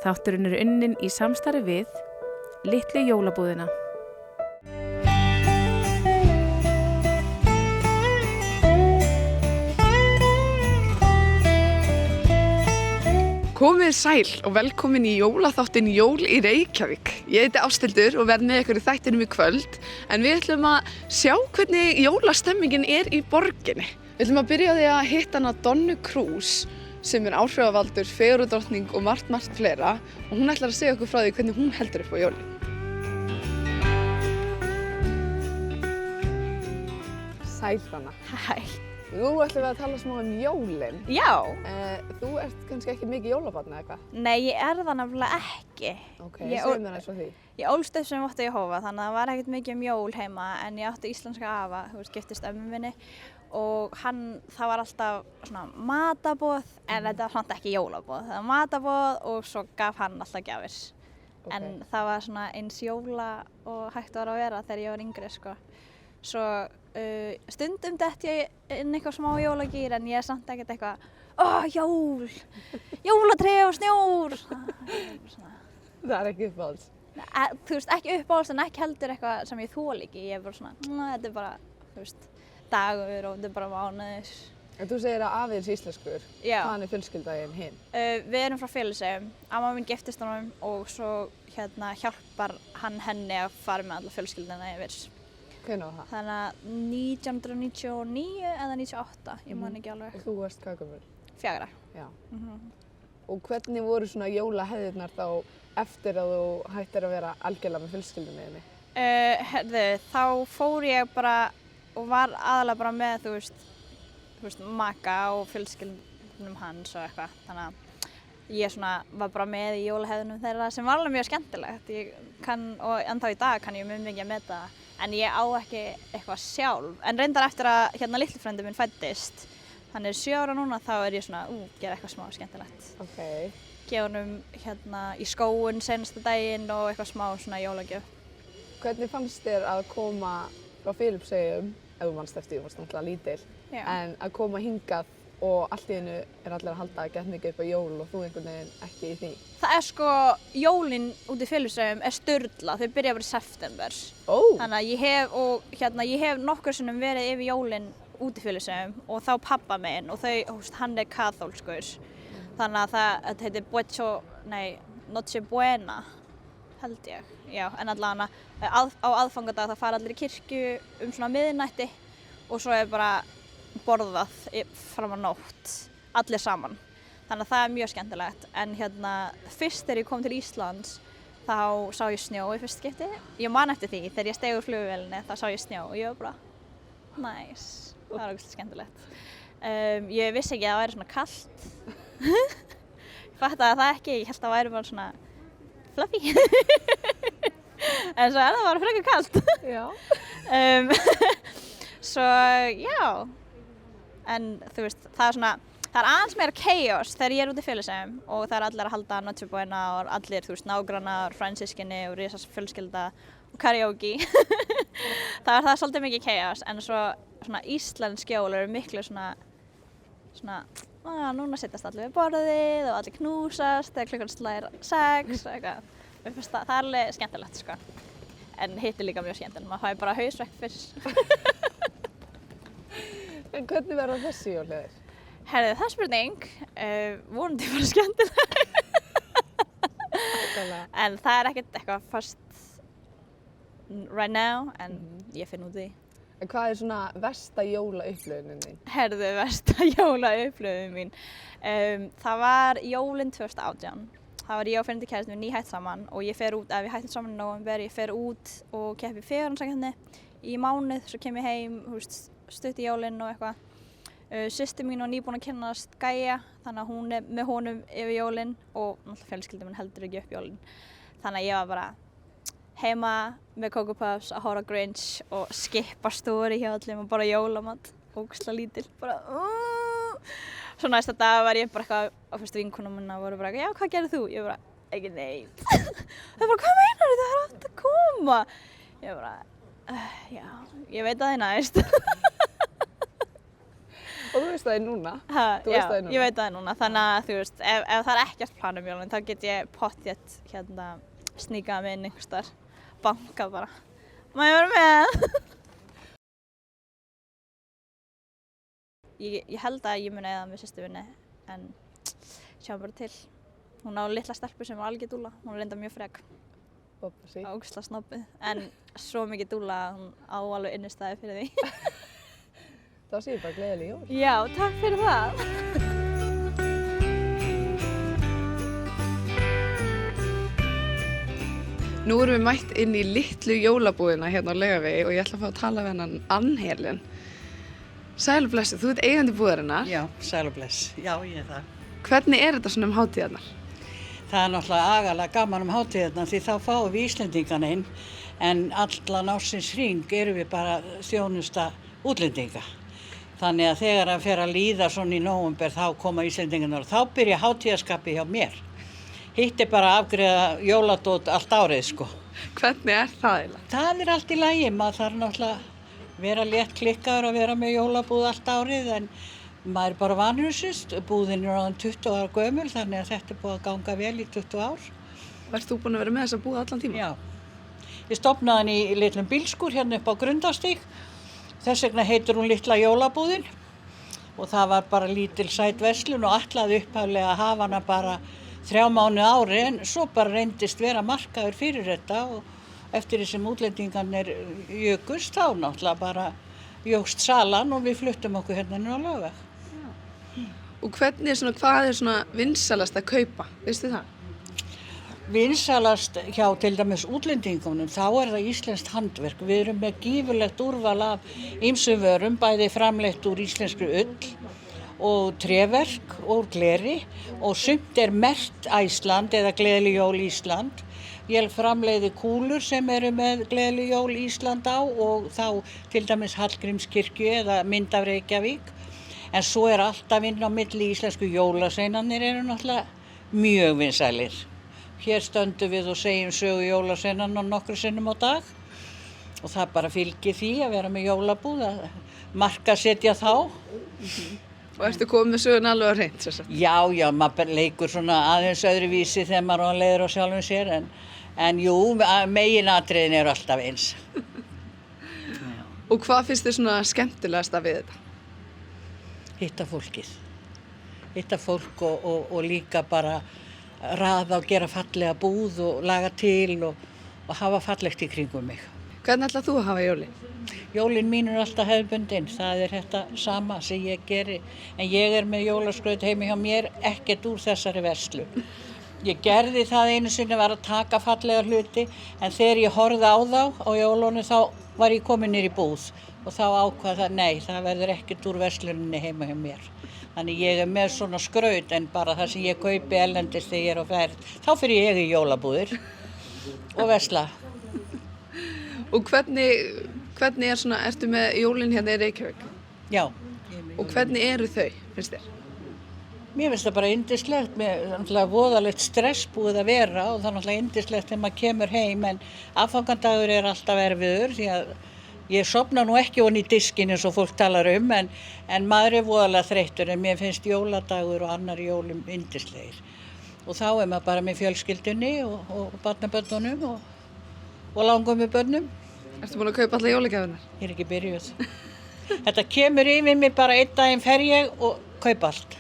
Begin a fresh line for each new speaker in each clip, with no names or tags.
Þátturinn er unnin í samstarfi við Litlu jólabúðina.
Komið sæl og velkomin í jólaþáttinn Jól í Reykjavík. Ég heiti Ásthildur og verð með ykkur í þættinum í kvöld, en við ætlum að sjá hvernig jólastemmingin er í borginni. Við ætlum að byrja á því að hitta hana Donnu Kruse, sem er áhrifavaldur, fegurðardrottning og margt fleira, og hún ætlar að segja okkur frá því hvernig hún heldur upp á jólin. Sæl Donna.
Hæ.
Nú ætlum við að tala smá jólin.
Já.
Þú ert kannski ekki mikið jólabarn eða eitthvað?
Nei, ég er það nefnilega ekki.
Ok, segðu mér eins og því.
Ég ólst upp sem Votta Jehóva, þannig að það var ekkert mikið jól heima, en ég átti íslenska afa, giftist ömmu minni, og það var alltaf svona matarboð, en þetta var samt ekki jólaboð. Það var matarboð og svo gaf hann alltaf gjafir. Okay. En það var svona eins jóla og hægt var að vera þegar ég var yngri, sko. Svo stundum dett ég inn eitthvað smá jólagýr, en ég er samt ekkert eitthvað jól, jólatré og snjór.
Það er ekki uppáhalds?
Þú veist, ekki uppáhalds, en ekki heldur eitthvað sem ég þoli ekki. Ég er bara svona, þetta er bara, þú veist, dagur og þetta er bara mánuður.
En þú segir að afið er íslenskur.
Já.
Hvaðan er fjölskyldaðin hinn?
Við erum frá Filippseyjum. Amma mín giftist honum og svo hjálpar hann henni að fara með alla fjölskylduna yfir.
Hvenær var það?
Þannig að 1999 eða 98, ég man ekki alveg.
Og þú varst hvað gömul?
4.
Já. Og hvernig voru svona jólahefðirnar þá eftir að þú hættir að vera algjörlega með fjölskyldunni þinni?
Þá fór ég bara og var aðalega bara með, þú veist, maka og fjölskyldunum hans og eitthvað. Þannig að ég var bara með í jólahefðinum þeirra sem var alveg mjög skemmtilegt. Og ennþá í dag kann ég mjög mikið að meta það. En ég á ekki eitthvað sjálf. En reyndar eftir að litli frændi minn fæddist, hann er 7 ára núna, þá er ég svona, gera eitthvað smá skemmtilegt.
Ok.
Gefa honum í skóinn seinasta daginn og eitthvað smá svona jólagjöf.
Hvernig fannst þér að koma frá Filippseyjum, ef þú manst eftir, þú varst náttúrulega lítil, en að koma hingað og allt í einu er allir að halda gett mikið upp á jól og þú einhvern veginn ekki í því? Það
er jólin út í Filippseyjum er sturla, þau byrja bara í september. Þannig að ég hef nokkur sinnum verið yfir jólin út í Filippseyjum og þá pabba minn og hann er kaþólskur. Þannig að þetta heitir Noche Buena, held ég. Já, en allavega á aðfangadag það fara allir í kirkju svona miðnætti og svo er bara borðað fram á nótt, allir saman. Þannig að það er mjög skemmtilegt. En fyrst þegar ég kom til Íslands, þá sá ég snjó í fyrsta skipti. Ég man eftir því, þegar ég steig úr flugvélinni, þá sá ég snjó og ég var bara, nice, það var ógeðslega skemmtilegt. Ég vissi ekki að það væri svona kalt. Ég fattaði það ekki, ég held að það væri bara svona fluffy. En svo er það bara frekar kalt.
Já.
Svo, já. En þú veist, það er aðeins meira chaos þegar ég er út í Filippseyjum og það er allir að halda Noche Buena og allir, þú veist, nágrannar, fransískinni og risas fjölskylda og karaoke. Það er svolítið mikið chaos, en svona íslensk jól eru miklu núna sittast allir við borðið og allir knúsast þegar klukkan slær 6 og eitthvað. Það er alveg skemmtilegt, sko. En hitt er líka mjög skemmtilegt, maður fær bara hausverk fyrst.
En hvernig verða þessi jól hjá þér?
Herðu, það er spurning. Vonandi bara skemmtileg. En það er ekkert eitthvað fast right now, en ég finn út því.
En hvað er svona versta jólaupplifunin þín?
Herðu, versta jólaupplifunin mín. Það var jólin 2018. Það var ég og fyrrandi kærastinn við nýhætt saman og ég fer út, ef við hættum saman í nóvember, ég fer út og keppi fegurðarsamkeppni í mánuð, svo kem ég heim, stutt í jólinn og eitthvað. Systir mín var nýbúin að kynnast Gæja, þannig að hún er með honum yfir jólinn og náttúrulega fjölskyldan minn heldur ekki upp jólinn. Þannig að ég var bara heima með Coco Puffs að horfa á Grinch og skippa story hjá öllum og bara jólamat, ógeðslega lítil, bara Svo næsta dag var ég bara eitthvað, og vinkonum minna voru bara eitthvað, já, hvað gerðir þú? Ég bara, ekki neitt. Það bara, hvað meinar þú? Það er átt að koma. Ég bara, já, ég veit að það er næst.
Og þú veist það núna? Þú
Já,
veist það núna?
ég veit það núna. Þannig að þú veist, ef það ekkert plan jólin, þá get ég pottþétt sníkað mig inn einhvers staðar. Bankað bara. Má ég vera með? Ég held að ég muni eða með systur minni, en sjáum bara til. Hún á litla stelpu sem er algjör dúlla. Hún er reynda mjög frek. Ógeðslega snobbið. En svo mikið dúlla að hún á alveg innistæði fyrir því.
Þá sé ég bara gleðileg jól.
Já, takk fyrir það.
Nú erum við mætt inn í litlu jólabúðina hérna á Laugavegi og ég ætla að fá að tala við hennan Ann-Helen. Sæl og blessuð, þú ert eigandi búðarinnar.
Já, sæl og bless. Já, ég er það.
Hvernig er þetta svona hátíðarnar?
Það er náttúrulega agalega gaman hátíðarnar því þá fáum við Íslendingana inn en allan ársins hring erum við bara þjónusta útlendinga. Þannig að þegar það fer að líða svona í nóvember þá koma Íslendingarnar og þá byrja hátíðarskapi hjá mér. Hitt er bara að afgreiða jóladót allt árið sko.
Hvernig er það eiginlega?
Það er allt í lagi, maður þarf náttúrulega að vera létt klikkaður að vera með jólabúð allt árið en maður er bara vanhusist. Búðin er orðin 20 ára gömul þannig að þetta er búið að ganga vel í 20 ár.
Ert þú búin að vera með þessa búð allan tíma?
Já. Ég stofnaði hann í litlum bílskúr hérna upp á Grundarstíg. Þess vegna heitir hún Litla jólabúðin og það var bara lítil sæt verslun og ætlaði upphaflega að hafa hana bara 3 mánuði á ári en svo bara reyndist vera markaður fyrir þetta og eftir því sem útlendingarnir jukust þá náttúrulega bara jókst salan og við fluttum okkur hérna inn á Laugaveg.
Og hvað er svona vinsalast að kaupa, veistu það?
Vinsalast hjá til dæmis útlendingunum, þá er það íslenskt handverk. Við erum með gífurlegt úrval af ýmsum vörum, bæði framleitt úr íslenskri ull og tréverk og gleri og sumt er merkt Æsland eða Gleðileg jól Ísland. Ég framleiði kúlur sem eru með Gleðileg jól Ísland á og þá til dæmis Hallgrímskirkju eða mynd af Reykjavík. En svo er alltaf inn á milli íslensku jólasveinarnir eru náttúrulega mjög vinsælir. Hér stöndum við og segjum sögu jólasveinarna nokkru sinnum á dag og það bara fylgir því að vera með jólabúð, að markaðssetja þá.
Og ertu komið með söguna alveg á hreint, sem sagt?
Já, maður leikur svona aðeins öðruvísi þegar maður leiður á sjálfum sér en jú, meginatriðin eru alltaf eins.
Og hvað finnst þér svona skemmtilegast við þetta?
Hitta fólkið. Hitta fólk og líka bara raða og gera fallega búð og laga til og hafa fallegt í kringum mig.
Hvernig ætlað þú að hafa jólin?
Jólin mín er alltaf hefðbundin, það er þetta sama sem ég geri. En ég er með jólaskraut heima hjá mér, ekkert úr þessari verslu. Ég gerði það einu sinni var að taka fallega hluti, en þegar ég horfði á þá á jólunum þá var ég komin niður í búð. Og þá ákvað það, nei, það verður ekkert úr versluninni heima hjá mér. Þannig ég er með svona skraut, en bara það sem ég kaupi erlendis þegar ég er á ferð. Þá fyrir ég í jólabúðir og versla.
Og hvernig er svona, ertu með jólin hérna í Reykjavík?
Já.
Og hvernig eru þau, finnst þér?
Mér finnst það bara yndislegt, með voðalegt stress búið að vera og það er náttúrulega yndislegt þegar maður kemur heim en aðfangandagur er alltaf erfiður því að ég sofna nú ekki ofan í diskinn eins og fólk talar en maður er voðalega þreyttur en mér finnst jóladagur og annar jólum yndislegir. Og þá er maður bara með fjölskyldunni og barnabörnunum og langömmubörnum.
Ertu búin að kaupa alla jólagjafirnar?
Ég er ekki byrjuð. Þetta kemur yfir mig bara einn daginn fer ég og kaupa allt.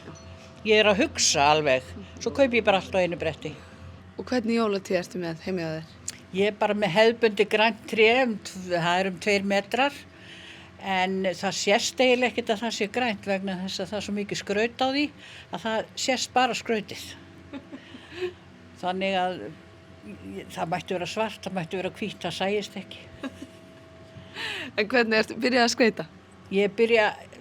Ég er að hugsa alveg, svo kaupi ég bara allt á einu bretti.
Og hvernig jólatíð ertu með heima hjá þér?
Ég er bara með hefðbundi grænt tré, það er 2 metrar, en það sést eiginlega ekkert að það sé grænt vegna þess að það er svo mikið skraut á því að það sést bara skrautið. Þannig að það mætti vera svart, það mætti vera hvítt, það sæist ekki.
En hvernig ertu byrjað að skreyta?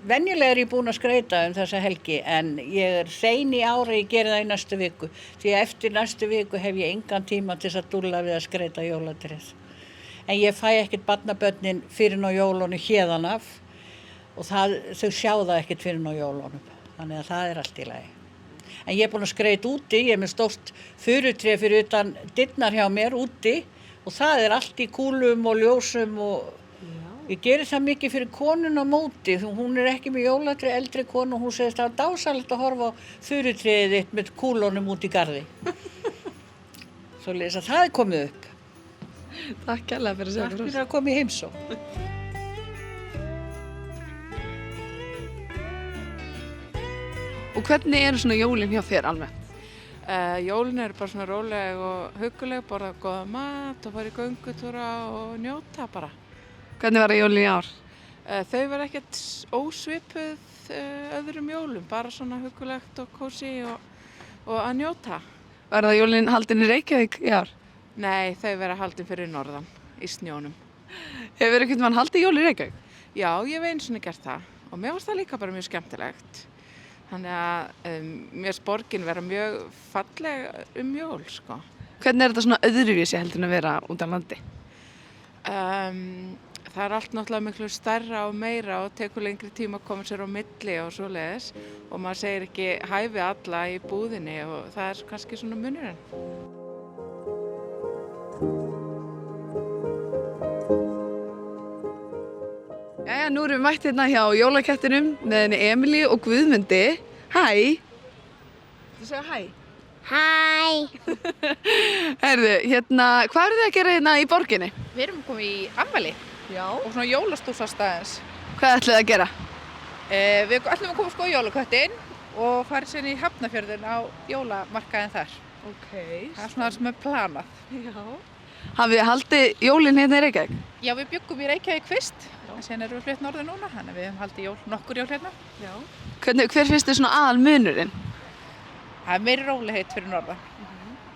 Venjulega er ég búin að skreyta þessa helgi en ég er sein í ári, ég geri það í næstu viku. Því að eftir næstu viku hef ég engan tíma til að dúlla við að skreyta jólatréð. En ég fæ ekkert barnabörnin fyrir á jólunum héðan af og þau sjá það ekkert fyrir á jólunum. Þannig að það er allt í lagi. En ég er búin að skreyta úti, ég er með stórt furutré fyrir utan dyrnar hjá mér úti og það er allt í kúlum og ljósum og Ég geri það mikið fyrir konun á móti, hún ekki með jólatréð, eldri konu og hún segist það dásalegt að horfa á þurrutréðið þitt með kúlunum út í garði. Svoleiðis að það komið upp.
Takk kærlega fyrir að segja
Takk
okkur.
fyrir að koma í heimsókn.
Og hvernig eru svona jólin hjá þér almennt?
Jólin eru bara svona róleg og hugguleg, borða góða mat og fara í göngutúra og njóta bara.
Hvernig var jólin í ár?
Þau var ekkert ósvipuð öðrum jólum, bara svona huggulegt og kósí og að njóta.
Verða jólin haldin í Reykjavík í ár?
Nei, þau vera haldin fyrir norðan, í snjónum.
Hefur einhvern veginn haldið jól í Reykjavík?
Já, ég hef einu sinni gert það og mér varst það líka bara mjög skemmtilegt. Þannig að mér finnst borgin vera mjög falleg jól, sko.
Hvernig er þetta svona öðruvísi heldur en að vera út á landi?
Það er allt náttúrulega miklu stærra og meira og tekur lengri tíma að koma sér á milli og svoleiðis og maður segir ekki hæfi alla í búðinni og það er kannski svona munurinn.
Jæja, nú erum við mætt hérna hjá jólakettinum með henni Emilíu og Guðmundi. Hæ! Þú segja hæ?
Hæ!
Herðu, hérna, hvað eru þið að gera hérna í borginni?
Við erum komið í afmæli
Já.
og svona jólastúsastæðins.
Hvað ætlið þið að gera?
Við ætlum að koma sko í jólaköttin og fara sér í Hafnarfjörðin á jólamarkaðin þar.
Ok.
Það er svona það sem er planað.
Já. Hafið þið haldið jólin hérna í Reykjavík?
Já, við byggum í Reykjavík fyrst, en síðan erum við flutt norður núna, þannig að við höfum haldið nokkur jól hérna.
Já. Hver finnst þið svona aðal munurinn?
Það er meiri rólegheit fyrir norðan.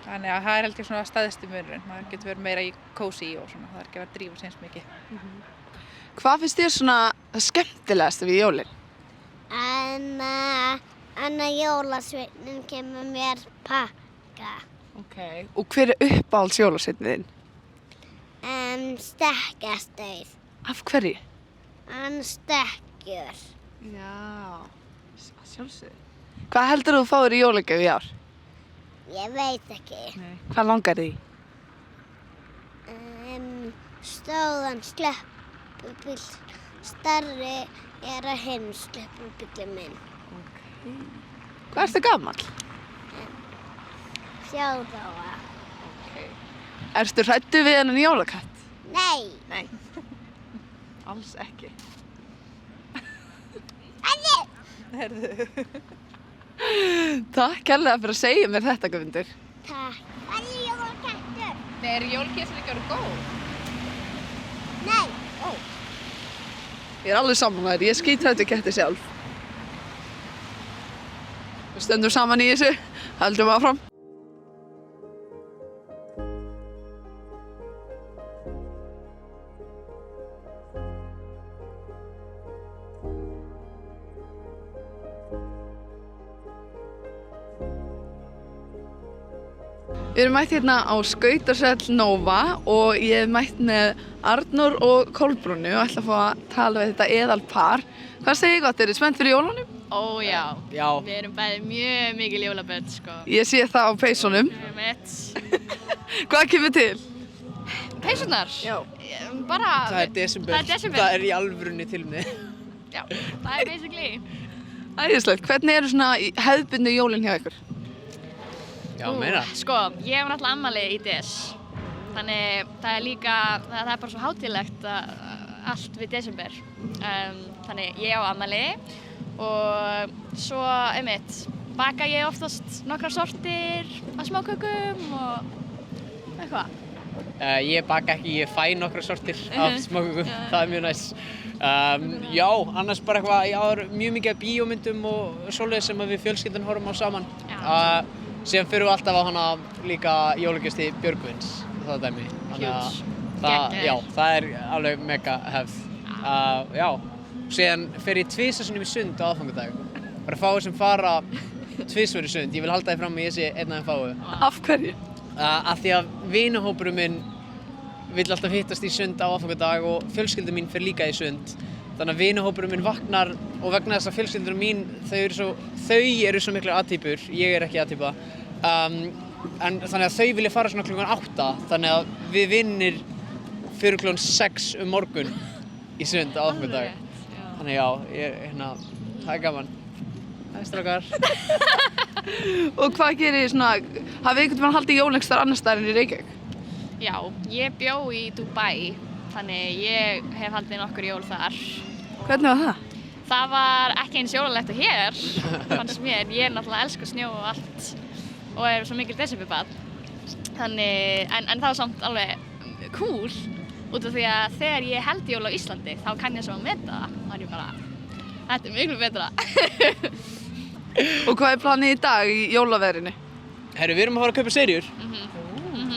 Þannig að það er held ég svona staðisti munurinn. Maður getur verið meira í kósí og svona, það er ekki að vera að drífa sig eins mikið.
Hvað finnst þér svona það skemmtilegast við jólin?
Anna jólasveinin kemur mér pakka.
Ok. Og hver er uppáhalds jólasveinninn þinn?
Stekkjastauð.
Af hverju?
Hann stekkjur.
Já, sjálfsögðu. Hvað heldur þú fáir í jólagjöf í ár?
Ég veit ekki.
Hvað langar þið í?
Stóðan sleppubíl. Starri er að hinn sleppubílinn minn.
Hvað ertu gamall?
4 ára.
Ertu hræddu við hennan jólakatt?
Nei.
Nei. Alls ekki. Takk kærlega fyrir að segja mér þetta, Guðmundur.
Takk. Hvað er jólakettur?
Nei, er jólakessin ekki orðið góð?
Nei.
Ég er alveg saman þær, ég skítrætt við ketti sjálf. Við stöndum saman í þessu, höldum áfram. Við erum mætt hérna á Skautasvell Nova og ég hef mætt með Arnór og Kolbrúnu og ætla að fá að tala við þetta eðalpar. Hvað segir gott, eru þið spennt fyrir jólunum?
Ó já.
Já.
Við erum bæði mjög mikil jólabörn sko.
Ég sé það á peysunum. Hvað kemur til?
Peysurnar?
Já.
Bara...
Það er desember.
Það er desember.
Það er í alvörunni til mig.
Já, það er basically.
Æðislegt. Hvernig eru svona hefðbundnu jólin hjá ykkur?
Já, meina.
Sko, ég hef náttúrulega ammali í DS. Þannig það er líka, það er bara svo hátíðlegt allt við desember. Þannig ég á ammali og svo baka ég oftast nokkrar sortir af smákökum og eitthvað.
Ég baka ekki, ég fæ nokkra sortir af smákökum. Það er mjög næs. Já, annars bara eitthvað, ég áður mjög mikið af bíómyndum og svoleiðis sem við fjölskyldan horfum á saman. Síðan fyrir við alltaf á hana líka jólagesti Björgvins, það dæmi. Já, það er alveg mega hefð. Já, síðan fer ég tvisvar í sund á aðfangadag. Bara fáir sem fara tvisvar í sund, ég vil halda því fram að ég sé einn af þeim fáu.
Af hverju?
Af því að vinahópurinn minn vill alltaf hittast í sund á aðfangadag og fjölskylda mín fer líka í sund. Þannig að vinahópurinn minn vaknar og vegna þess að fjölskyldur mín, þau eru svo miklar aðtýpur, ég er ekki aðtýpa. En þannig að þau vilja fara svona klukkan 8, þannig að við vinnir fyrir klukkan 6 morgun. í sund á aðfangadag. Þannig já, það er gaman. Það er strákar.
Og hvað gerir svona, hafið einhvern veginn haldið jól einhvers staðar annars staðar en í Reykjavík?
Já, ég bjó í Dubai, þannig ég hef haldið nokkur jól þar.
Hvernig var það?
Það var ekki eins jólalegt og hér, fannst mér. Ég náttúrulega elska snjó og allt og er svo mikil desemberbarn. Þannig, en það var samt alveg cool út af því að þegar ég held jól á Íslandi þá kann ég svo að meta það. Þá er ég bara, þetta er miklu betra.
Og hvað er planið í dag í jólaveðrinu?
Herru, við erum að fara að kaupa seríur.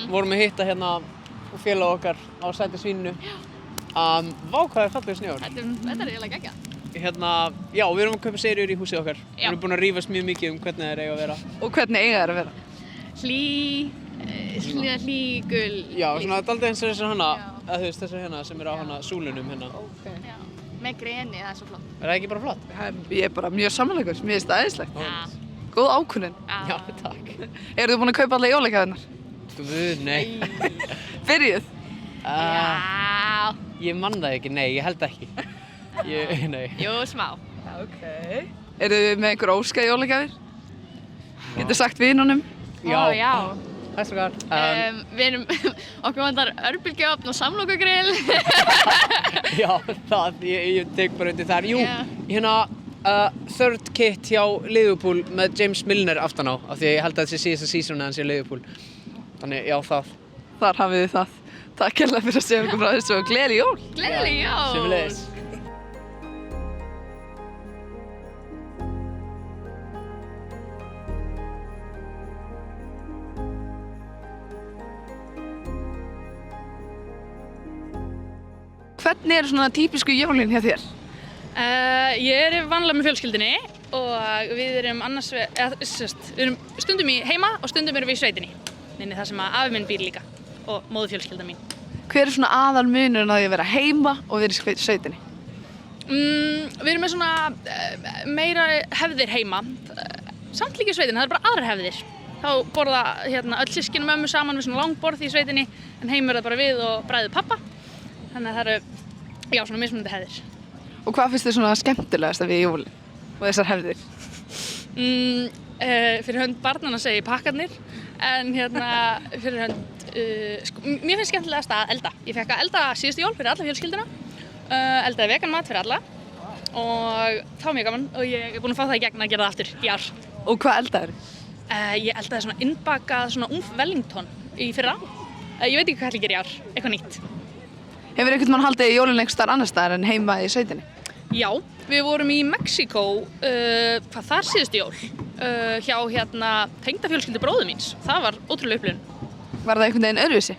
Vorum að hitta hérna félag okkar á Sætisvíninu. Vá, hvað er fallegur snjór.
Þetta er eiginlega geggjað.
Já, við erum að kaupa seríur í húsið okkar. Við erum búin að rífast mjög mikið hvernig það eiga að vera.
Og hvernig eiga það að vera?
Hlý, gul.
Já, svona dálítið eins og þessar hana, þú veist þessar hérna sem eru á hana súlunum hérna.
Já, með greni, það er svo flott.
Er það ekki bara flott?
Ég er bara mjög samanlegur, mér finnst það æðislegt. Góð ákvörðun.
Já, takk.
Eru þið búin að kaupa alla jólagjafirnar?
Nei.
Byrjuð?
Já.
Ég man það ekki, nei, ég held ekki. Nei.
Jú, smá.
Eru þið með einhver óska jólagjafir? Getur sagt vinunum?
Já.
Hæ, strákar.
Við erum, okkur vantar örbylgjuofn og samlokugrill.
Já, ég tek bara undir þar. Jú, hérna third kit hjá Liverpool með James Milner aftan á, af því að ég held að þessi síðasta season hans í Liverpool. Þannig, já, það.
Þar hafið þið það. Takk hérlega fyrir að segja okkur frá þessu og gleðileg jól.
Gleðileg jól.
Sömuleiðis.
Hvernig eru svona típisku jólin hjá þér?
Ég er vanlega með fjölskyldunni og við erum við erum stundum í heima og stundum erum við í sveitinni. Inni það sem að afi minn býr líka og móðurfjölskylda mín.
Hver er svona aðal munurinn að því að vera heima og vera í sveitinni?
Við erum með svona meira hefðir heima, samt líka í sveitinni, það er bara aðrar hefðir. Þá borða öll systkini og mömmu saman við svona langborð í sveitinni en heim er það bara við og bræður pappa. Þannig að það eru, svona mismunandi hefðir.
Og hvað finnst þið svona skemmtilegast við jólin og þessar hefðir?
Fyrir hönd barnanna segi pakkarnir, en fyrir hönd, mér finnst skemmtilegast að elda. Ég fekk að elda síðustu jól fyrir alla fjölskylduna, eldaði vegan mat fyrir alla og það var mjög gaman og ég er búin að fá það í gegn að gera það aftur í ár.
Og hvað eldaðir?
Ég eldaði svona innbakað svona Umf Wellington í fyrra. Ég veit ekki hvað ætla að gera í ár, eitthvað nýtt.
Hefur einhvern mann haldið jólin einhvers staðar annars staðar en heima í sveitinni?
Já, við vorum í Mexíkó, þar síðustu jól, hjá tengdafjölskyldu bróður míns. Það var ótrúlega upplifun.
Var það einhvern veginn öðruvísi?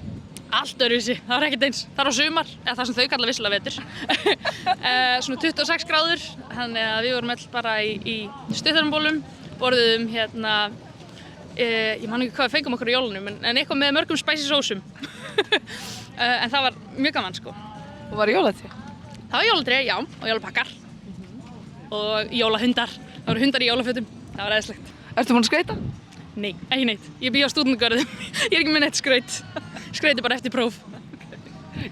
Allt öðruvísi, það var ekkert eins. Það var á sumar, eða það sem þau kalla vissulega vetur. Svona 26 gráður, þannig að við vorum öll bara í stuttarambólum, borðuðum ég man ekki hvað við fengum okkur í jólunum, en eitthvað með mörgum spicy sósum. En það var mjög gaman sko.
Og var jólatré?
Það var jólatré, já, og jólapakkar. Og jólahundar. Það voru hundar í jólafötum. Það var æðislegt.
Ertu búin að skreyta?
Nei, ekki neitt. Ég bý á stúdentagörðum. Ég er ekki með neitt skraut. Skreyti bara eftir próf.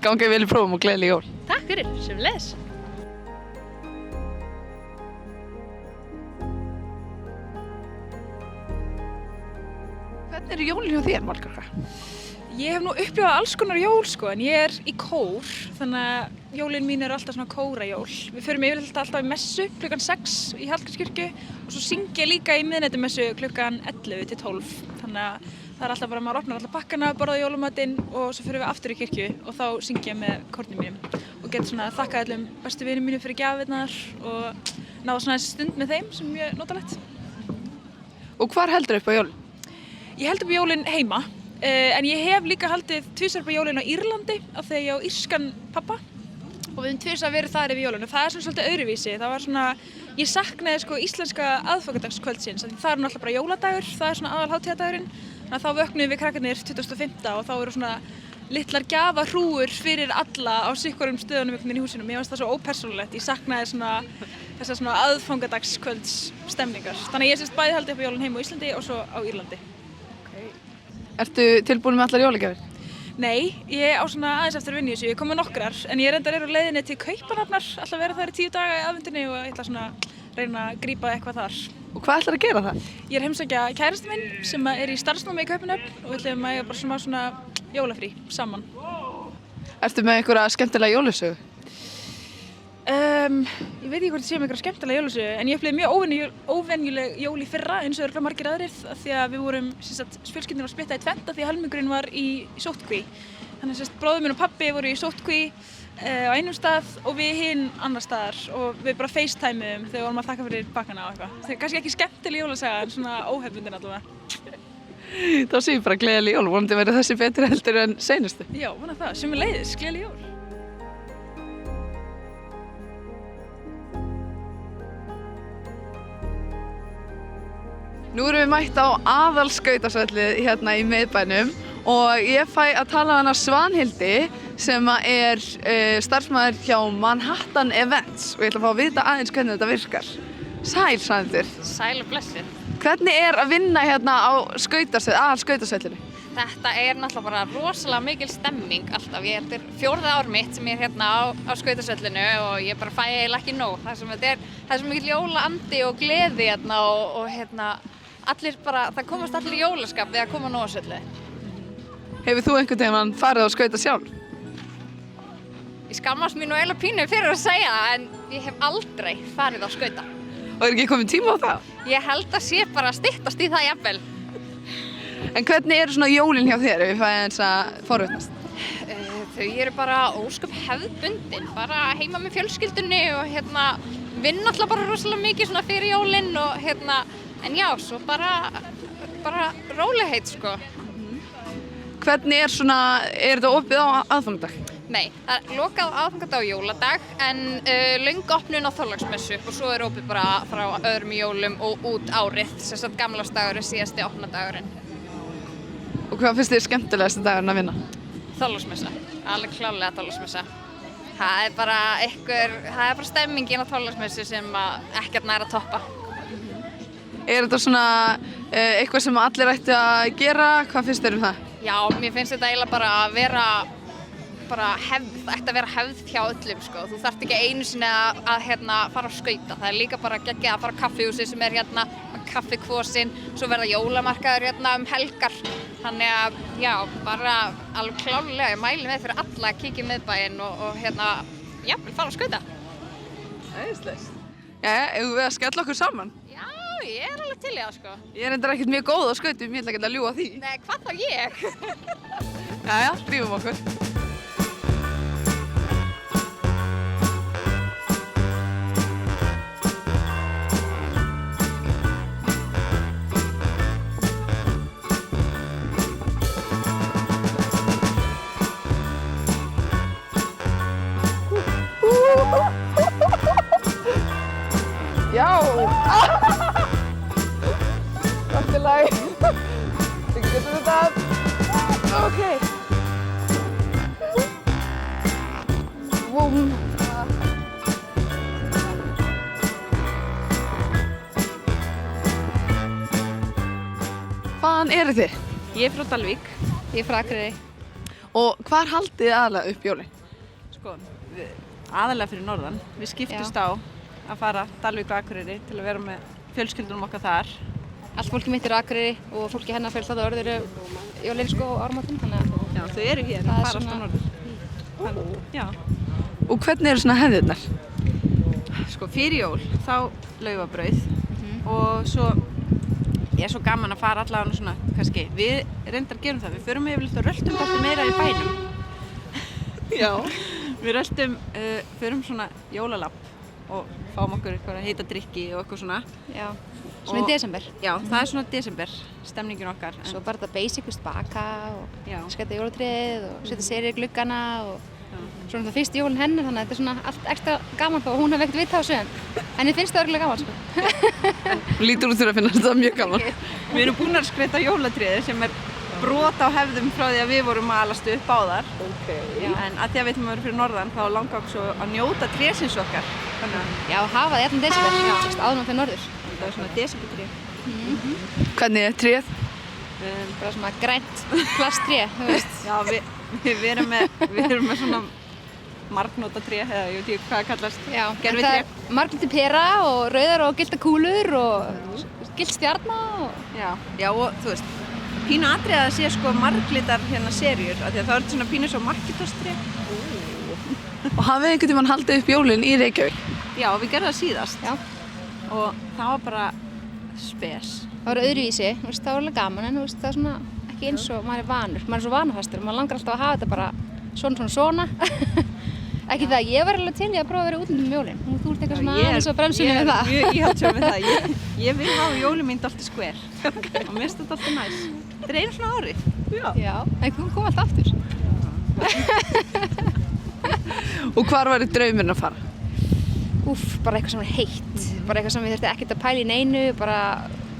Gangi vel í prófum og gleðileg jól.
Takk fyrir, sömuleiðis.
Hvernig eru jólin hjá þér, Margrét?
Ég hef nú upplifað alls konar jól sko, en ég er í kór, þannig að jólin mín eru alltaf svona kórajól. Við förum yfirleitt alltaf í messu klukkan 6 í Hallgrímskirkju og svo syng ég líka í miðnættumessu klukkan 11 til 12. Þannig að það er alltaf bara, maður opnar alltaf pakkana, borðar jólamatinn og svo förum við aftur í kirkju og þá syng ég með kórnum mínum og get svona þakkað öllum bestu vinum mínum fyrir gjafirnar og náða svona þessi stund með þeim sem er mjög notalegt.
Og hvar heldur upp á jólin?
Ég held upp á jólin heima. En ég hef líka haldið tvisvar upp á jólin á Írlandi af því að ég á írskan pappa og við höfum tvisvar verið þar yfir jólinu. Það er svona svolítið öðruvísi. Það var svona, ég saknaði sko íslenska aðfangadagskvöldsins. Það er náttúrulega bara jóladagur, það er svona aðalhátíðardagurinn. Þannig að þá vöknuðum við krakkarnir 25. og þá eru svona litlar gjafahrúgur fyrir alla á sikkurum stöðunum í húsinu. Mér finnst það svo ópersónulegt. Ég saknaði svona þessar svona aðfangadagskvöldsstemningar. Þannig að ég sést bæði haldið upp á jólin heima á Íslandi og svo á Írlandi.
Ertu tilbúin með allar jólagjafir?
Nei, ég á svona aðeins eftir að vinna í þessu, ég kom með nokkrar, en ég reyndar á leiðinni til Kaupmannahafnar, ætla að vera þar í 10 daga í aðvendunni og ég ætla svona að reyna að grípa eitthvað þar.
Og hvað ætlar að gera það?
Ég er að heimsækja kærasta minn sem er í starfsnámi í Kaupmannahöfn og við ætlum að eiga bara svona jólafrí saman.
Ertu með einhverja skemmtilega jólasögu?
Ég veit ekki hvort það sé með einhverja skemmtilega jólasögu, en ég upplifði mjög óvenjuleg jól í fyrra eins og örugglega margir aðrir af því að við vorum, fjölskyldin var splittað í tvennt af því að helmingurinn var í sóttkví. Þannig að bróðir minn og pabbi voru í sóttkví á einum stað og við hinn annar staðar og við bara FaceTimeum þegar við vorum að þakka fyrir pakkana og eitthvað. Það er kannski ekki skemmtileg jólasaga en svona óhefbundin allavega.
Þá sé ég bara gleðileg jól, vonandi verður þessi betri heldur en seinustu.
Já, vona það, sömuleiðis, gleðileg jól.
Nú erum við mætt á aðalskautasvellið hérna í miðbænum og ég fæ að tala hana Svanhildi sem er starfsmaður hjá Manhattan Events og ég ætla að fá að vita aðeins hvernig þetta virkar. Sæl Svanhildur.
Sæl og blessuð.
Hvernig er að vinna hérna á aðalskautasvellinu?
Þetta er náttúrulega bara rosalega mikil stemming alltaf. Þetta er 4. ár mitt sem ég er hérna á skautasvellinu og ég bara fæ eiginlega ekki nóg. Það er svo mikil jólaandi og gleði hérna og hérna það komast allir í jólaskap við að koma á Nóasvelli.
Hefur þú einhvern tímann farið á skauta sjálf?
Ég skammast mín og eiginlega pínu fyrir að segja það en ég hef aldrei farið á skauta.
Og er ekki kominn tíma á það?
Ég held að sé bara að styttast í það jafnvel.
En hvernig eru svona jólin hjá þér ef við fæðum eins að forvitnast?
Þau eru bara ósköp hefðbundin, bara heima með fjölskyldunni og vinn alltaf bara rosalega mikið svona fyrir jólin og en já, svo bara rólegheit sko.
Hvernig er þetta opið á aðfangadag?
Nei, það er lokað aðfangadag og jóladag en löng opnun á Þorláksmessu og svo er opið bara frá öðrum jólum og út árið, sem sagt gamlársdagur er síðasti opnadagurinn.
Og hvað finnst þér skemmtilegasti dagurinn að vinna?
Þorláksmessa, alveg klárlega Þorláksmessa. Það er bara stemmingin á Þorláksmessu sem ekkert nær að toppa.
Er þetta svona eitthvað sem allir ættu að gera? Hvað finnst þér um það?
Já, mér finnst þetta eiginlega bara að vera hefð, það ætti að vera hefð hjá öllum sko. Þú þarft ekki einu sinni að fara á skauta. Það er líka bara geggjað að fara á kaffihúsið sem er hérna, kaffikvosinn, svo verða jólamarkaður hérna helgar. Þannig að já, bara alveg klárlega, ég mæli með fyrir alla að kíkja í miðbæinn og fara á skauta.
Æðislegt. Jæja, eigum við að skella okkur saman?
Já, ég er alveg til í það sko.
Ég er reyndar ekkert mjög góð á skautum, ég ætla ekki að ljúga því.
Nei, hvað þá ég?
Jæja, drífum okkur. Já! Allt í lagi. Við getum þetta. Ok. Vum. Hvaðan eru þið?
Ég er frá Dalvík. Ég er frá Akureyri.
Og hvar haldið þið aðalega upp jólin?
Sko, aðalega fyrir norðan. Við skiptumst á að fara Dalvík og Akureyri til að vera með fjölskyldunum okkar þar.
Allt fólki mitt eru á Akureyri og fólki hennar fyrir það orður jólin sko á áramótum, þannig að
já, þau eru hér, farast á norður. Já.
Og hvernig eru svona hefðirnar?
Sko, fyrir jól þá laufabrauð og svo er svo gaman að fara allavega svona, kannski, við reyndar gerum það, við förum yfirleitt og röltum alltaf meira í bænum.
Já.
Við röltum, förum svona jólalapp og fáum okkur eitthvað heita drykki og eitthvað svona.
Já, svona í desember.
Já, það er svona desember, stemningin okkar.
Svo bara þetta basic, baka og skæta jólatréð og setja sér í gluggana og svona það fyrst jólin hennar, þannig að þetta er svona allt ekstra gaman þó að hún hafi ekkert vita á sögum. En ég finnst það örgulega gaman, sko.
Lítur út fyrir að finna þetta mjög gaman.
Við erum búin að skreyta jólatréð sem er brot á hefðum frá því að við vorum að alastu upp áðar. En að því að við ætlum að vera fyrir norðan þá langar okkur svo að njóta trésins okkar.
Já, hafa það jafn desember, áður fyrir norður.
Það er svona desembertré.
Hvernig er tréð?
Bara svona grænt plasttré, þú veist.
Já, við erum með svona margnóta tré, eða ég veit ekki hvað það kallast.
Já,
gervitré.
það er margliti pera og rauðar og gylta kúlur og gylt stjarna og...
Já, og þú veist, pínu atriði að það sé sko marglitar hérna serjur, af því að það er svona pínu svo markitosstré.
Og hafið einhvern tímann haldið upp jólin í Reykjavík?
Já, við gerðum það síðast. Já. Og það var bara spes.
Það var öðruvísi, þú veist, það var alveg gaman, en þú veist, það er svona ekki eins og maður er vanur. Maður er svo vanafastur og maður langar alltaf að hafa þetta bara svona. Ekki það, ég var alveg til í að prófa að vera útlendum jólin. Þú ert eitthvað svona aðeins á bremsunni með það.
Ég er mjög íhaldsöm með það. Ég vil hafa jólin mín dálítið skver og mér finnst þetta dálítið næs. Þetta er einu svona ári.
Já, en þú kom alltaf aftur.
Og hvar væri draumurinn að fara?
Bara eitthvað sem er heitt. Bara eitthvað sem við þurftum ekkert að pæla í neinu, bara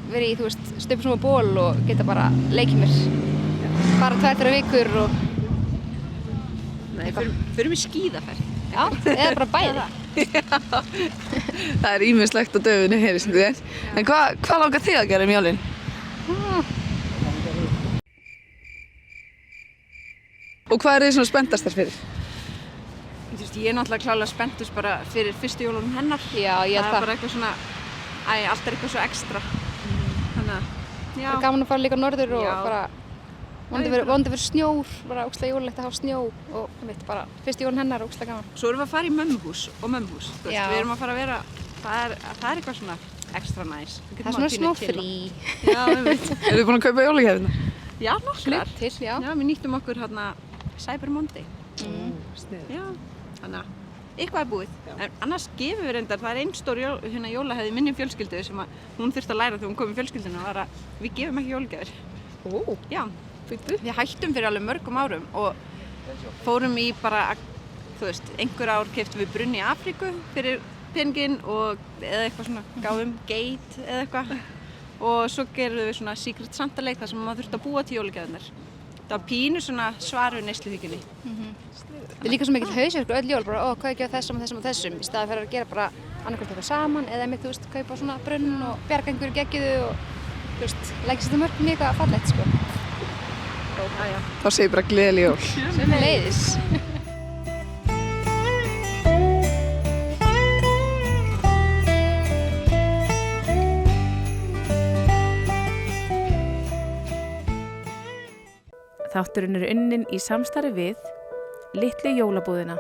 verið í, þú veist, stöpusnúa ból og geta bara leikið mér. Bara 2-3 vikur og...
Nei, förum við skíðaferð.
Já, eða bara bæði.
Það er ýmislegt á döfunni hér, sem þér. En hvað langar þig að gera jólin? Og hvað er þið svona spenntastar fyrir?
Þú veist, ég er náttúrulega klálega spenntust bara fyrir fyrstu jólunum hennar.
Já, ég
það. Það er bara eitthvað svona, allt er eitthvað svo ekstra. Þannig að, já.
Það er gaman að fara líka norður og bara vonandi verið snjór, bara ógeðslega jólilegt að hafa snjó og bara fyrstu jólun hennar er ógeðslega gaman.
Svo erum við að fara í mömmuhús og mömmuhús. Þú veist, við erum að fara að vera, það er eitthvað svona ekstra næs.
Það er svona smá frí.
Já, við veit.
Eru þið búin að kaupa jólagjafirnar?
Já, nokkrar.
Til, já.
Já, við nýttum okkur hérna Cyber Monday. Já, þannig að eitthvað er búið. En annars gefum við reyndar, það er einn stór jólahefð í minni fjölskyldu sem hún þurfti að læra þegar hún kom í fjölskylduna var að við gefum ekki jólagjafir. Já, við hættum fyrir alveg mörgum árum og fórum í bara, þú veist, einhver ár keyptum við brunn í Afríku fyrir peninginn og eða eitthvað svona, gáfum geit eða eitthvað og svo gerðum við svona Secret Santa leik þar sem maður þurfti að búa til jólagjafirnar. Það var pínu svona svar við neysluhyggjunni.
Það er líka svo mikill hausverkur öll jól, bara hvað ekki á þessum og þessum í staði fyrir að gera bara annarkvæmt eitthvað saman eða mitt, þú veist, kaupa svona brunn og bjarga einhverju geggjuðu og, þú veist, leggja sér þetta mörgum líka fallegt, sko.
Þá segir bara gleðileg jól.
Sömuleiðis.
Þátturinn er unnin í samstarfi við Litlu jólabúðina.